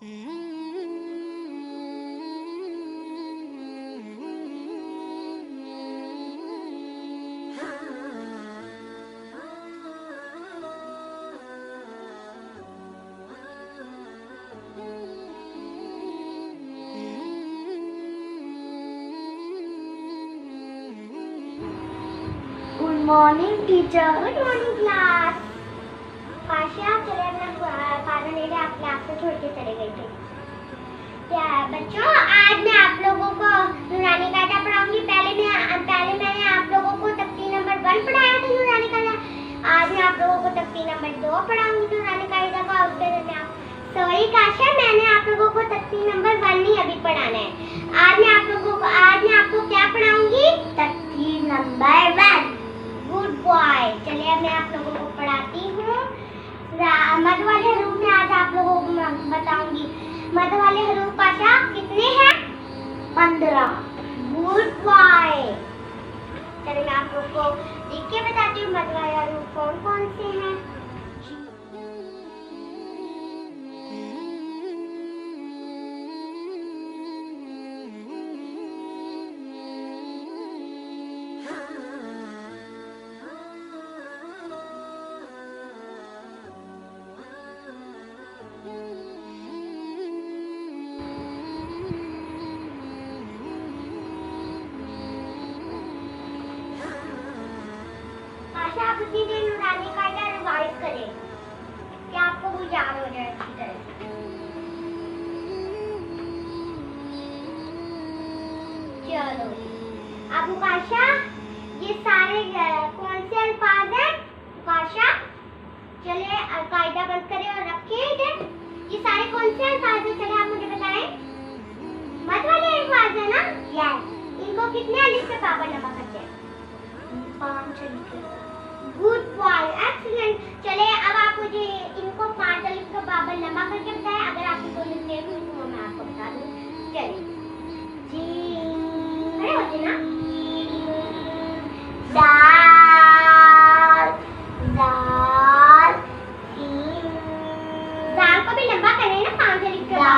Good morning teacher. Good morning class. काशा चले अपना फादर मेरे आप क्लास से छोड़ के चले गए थे। क्या बच्चों, आज मैं आप लोगों को नूरानी कायदा पढ़ाऊंगी। पहले मैंने आप लोगों को तख्ती नंबर 1 पढ़ाया था नूरानी कायदा। आज मैं आप लोगों को तख्ती नंबर 2 पढ़ाऊंगी नूरानी कायदा का। सॉरी काशा, मैंने आप लोगों को तख्ती नंबर 1 ही अभी पढ़ाना है। आज मैं आपको क्या पढ़ाऊंगी? तख्ती नंबर 1। Good boy. चलिए अब मैं आप लोगों को पढ़ाती हूँ। मद वाले हरूफ में आज आप लोगों को बताऊंगी। मद वाले हरूफ काशा कितने हैं? 15। Good boy. चलिए मैं आप लोगों को लिख के बताती हूँ मद वाले हरूफ कौन कौन से हैं। आप उतनी देर नूरानी कायदा रिवाइज करें कि आपको वो याद हो जाए अच्छी तरह से। चलो अब काशा, ये सारे कौन से अल्फाज हैं? काशा चले कायदा बंद करें और रखें इधर। ये सारे कौन से अल्फाज हैं? चले आप मुझे बताएं। मद वाले अल्फाज है ना? यस। इनको कितने अलिफ पे पाबंद लगा करते हैं? 5 अलिफ। Good boy, excellent. चले अब आप मुझे इनको 5 अलिफ का बाबर लंबा करके बताएं। अगर आपको कोई मिस्टेक हुई तो मैं आपको बता दूं। चलिए जी, खड़े होते ना। दाल, दाल, दाल को भी लंबा करें ना 5 अलिफ का।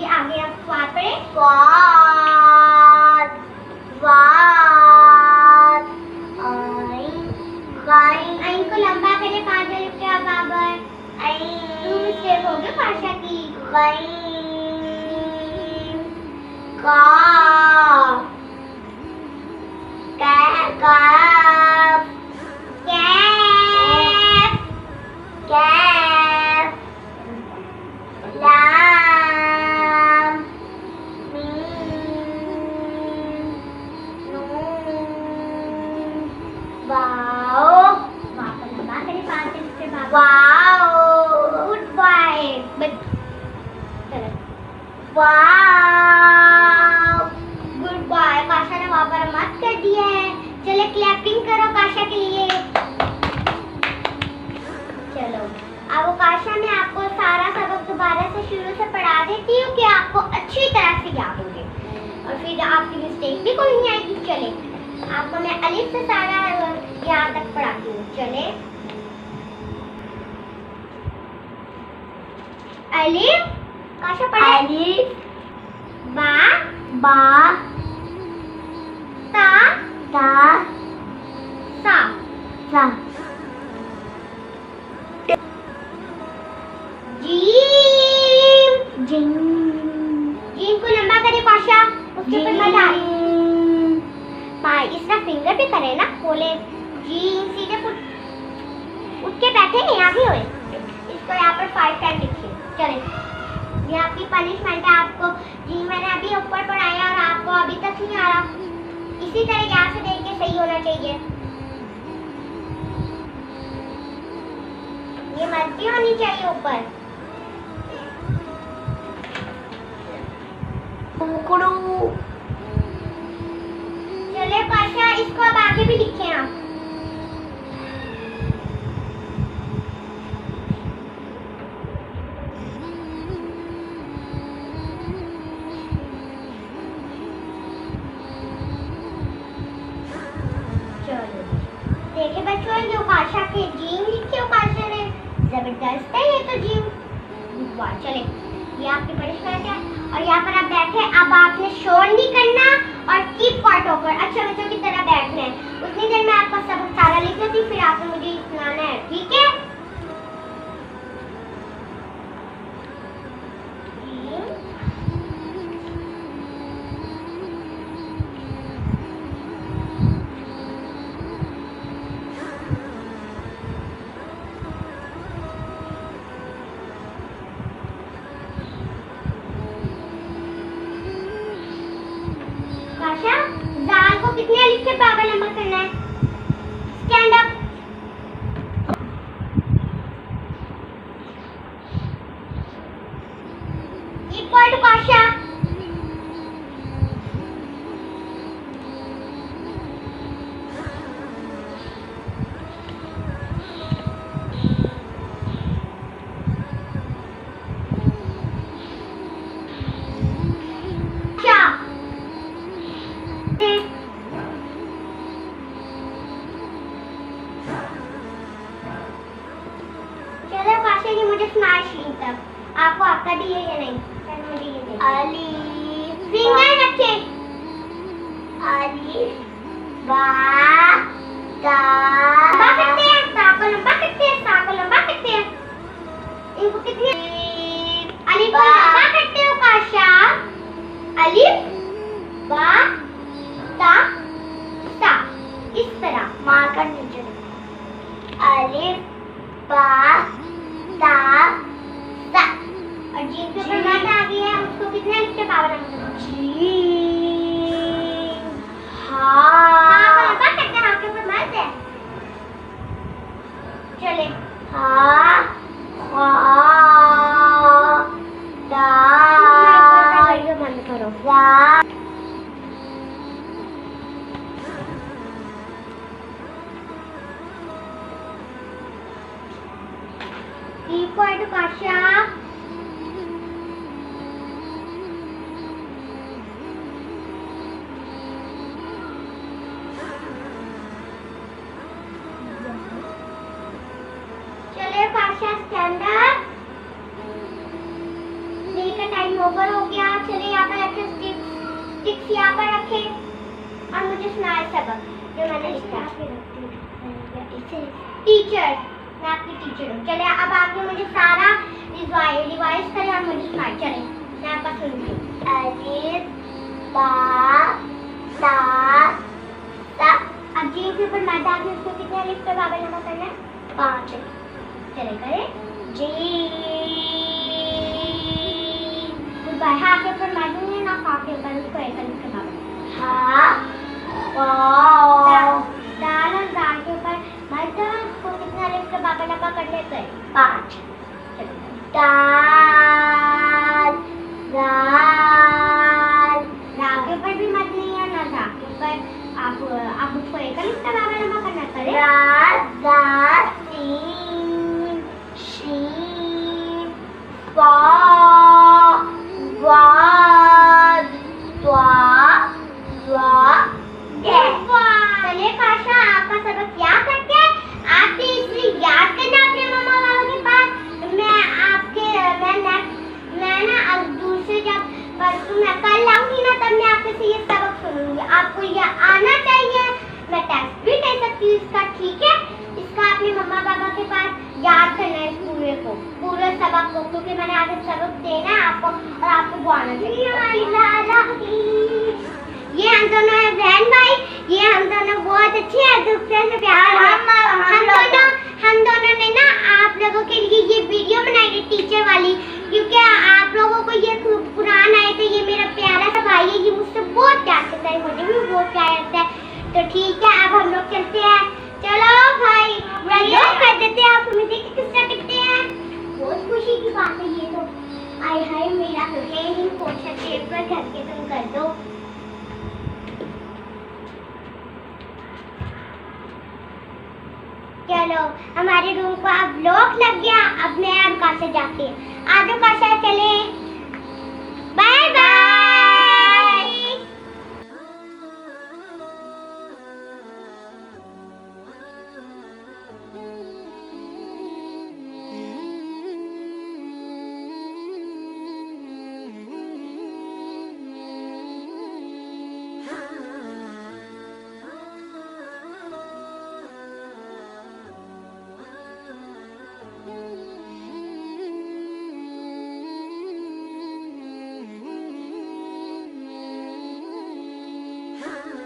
आगे आप स्वाद पढ़े। स्वाद, वाद, आइन, आइन को लंबा करें 5 अलिफ के बराबर। मिस्टेक हो गई भाषा की। काफ, काफ, कैफ, कैफ, लाम, wow. Good boy. Wow, good boy. काशा ने वहाँ पर मत कर दिया है। चले क्लैपिंग करो काशा के लिए। चलो अब काशा मैं आपको सारा सबक दोबारा से शुरू से पढ़ा देती हूँ कि आपको अच्छी तरह से याद हो जाए और फिर आपकी मिस्टेक भी कोई नहीं आएगी। चले आपको मैं अलिफ से सारा यहाँ तक पढ़ाती हूँ। चले अलिफ, काशा पढ़े। अलिफ, बा, बा, ता, ता, सा, सा, जीम, जीम, जीम को लंबा करे काशा, उसके ऊपर मत आए। इसका फिंगर भी करे ना, खोले। जीम सीधे उठ के बैठे नहीं, आगे हुए। इसको यहाँ पर 5 टाइम लिखिए। चले ये आपकी पनिशमेंट है। आपको जी मैंने अभी ऊपर पढ़ाया और आपको अभी तक नहीं आ रहा। इसी तरह यहाँ से देख के सही होना चाहिए। ये मर्जी होनी चाहिए ऊपर। चले काशा, इसको अब आगे भी लिखें आप। देखे बच्चों, ये उकाशा के जीन लिखी उकाशा ने, जबरदस्त है ये तो जीन। वाह, चले ये आपकी पनिशमेंट है। और यहाँ पर आप बैठे, अब आपने शोर नहीं करना और कीप क्वाइट होकर अच्छे बच्चों की तरह बैठना है। उतनी देर में आपका सबक सारा लिख देती, फिर आपने मुझे सुनाना है, ठीक है? जाल को कितने अलिफ के बराबर लंबा करना है? Stand up. इक्वल टू काशा। मुझे सुनाए शीन तक आपको आता भी है या नहीं? मुझे ये दे। अलिफ फिंगर रखे, अलिफ बा ता लंबा करते हैं, ता को लंबा करते हैं, ता को लंबा करते हैं। इनको कितने अलिफ को लंबा करते हो काशा? अलिफ बा ता ता इस तरह मार्कर नीचे अलिफ बा ता ता। और जीन के ऊपर मद आ गया है, उसको कितने लिखते पावर हम? जीन हा को लंबा करते हैं, हाथ के ऊपर मद है। चले हा हा दा, ये बंद करो। दा इक्वल टू काशा चले काशा स्टैंड अप। मेरे का टाइम ओवर हो गया। चले यहाँ पर रखे स्टिक्स यहाँ पर रखे और मुझे सुनाए सबक जो मैंने लिखा। टीचर, मैं आपकी टीचर हूँ। चले अब आपने मुझे सारा रिवाइज करें और मुझे सुनाए। चले मैं आपका सुनती हूँ। अलिफ बा ता ता। अब जीन के ऊपर मद आ गई, उसको कितने अलिफ के बराबर लंबा करना है? 5। चले करें जीन। Good bye. हा के ऊपर मद नहीं है ना, खा के ऊपर, उसको एक अलिफ के बराबर। हा दाल और दाल के ऊपर मद, उसको कितने अलिफ के बराबर लंबा कर लेते हैं? 5। दाल दाल, रा के ऊपर भी मद नहीं है ना, रा के ऊपर आप उसको एक अलिफ के बराबर लंबा करना करें। रा दा सीन शीन वा वा द्वा द्वा दे। चलिए काशा, आपका सबक याद करके आपने इसलिए याद करना अपने मम्मा पापा के पास। मैं ना अब दूसरे जब परसों मैं कल आऊंगी ना, तब मैं आपके से ये सबक सुनूंगी। आपको ये आना चाहिए। मैं टेस्ट भी दे सकती हूँ इसका, ठीक है? इसका अपने मम्मा पापा के पास याद करना है पूरे सबक को, क्योंकि मैंने आगे सबक देना है आपको और आपको वो आना चाहिए। ये हम दोनों है बहन भाई, ये हम दोनों बहुत अच्छे हैं, दूसरे से प्यार। हम दोनों ने ना आप लोगों के लिए ये वीडियो बनाई है टीचर वाली, क्योंकि आप लोगों को ये कुरान आए थे। ये मेरा प्यारा सा भाई है, ये मुझसे बहुत प्यार करता है, मुझे भी बहुत प्यार करता है। तो ठीक है, अब हम लोग चलते हैं। चलो भाई कर देते हैं। आप हमें देखिए किस तरह करते हैं। बहुत खुशी की बात है ये तो। आय हाय मेरा है पोछा टेप पर घर के तुम कर दो। चलो हमारे रूम को अब लॉक लग गया। अब मैं काशा जाती है। आज काशा चले।